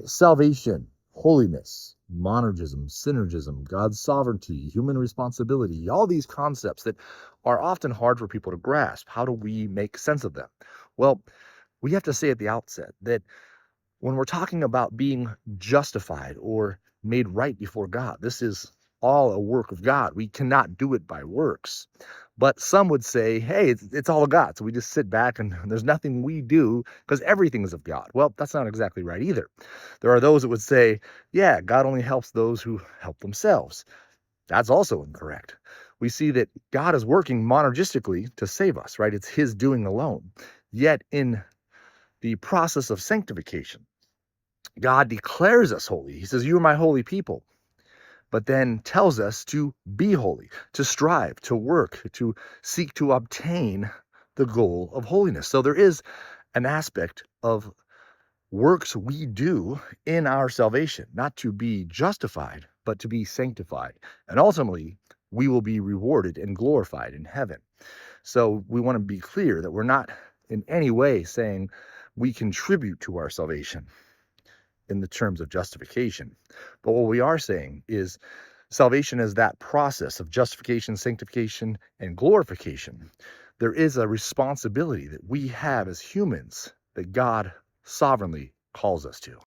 salvation, holiness, monergism, synergism, God's sovereignty, human responsibility, all these concepts that are often hard for people to grasp. How do we make sense of them? Well, we have to say at the outset that when we're talking about being justified or made right before God, this is all a work of God. We cannot do it by works. But some would say, hey, it's all of God. So we just sit back and there's nothing we do because everything is of God. Well, that's not exactly right either. There are those that would say, yeah, God only helps those who help themselves. That's also incorrect. We see that God is working monergistically to save us, right? It's his doing alone. Yet in the process of sanctification, God declares us holy. He says, you are my holy people, but then tells us to be holy, to strive, to work, to seek to obtain the goal of holiness. So there is an aspect of works we do in our salvation, not to be justified, but to be sanctified. And ultimately, we will be rewarded and glorified in heaven. So we want to be clear that we're not in any way saying we contribute to our salvation in the terms of justification. But what we are saying is salvation is that process of justification, sanctification, and glorification. There is a responsibility that we have as humans that God sovereignly calls us to.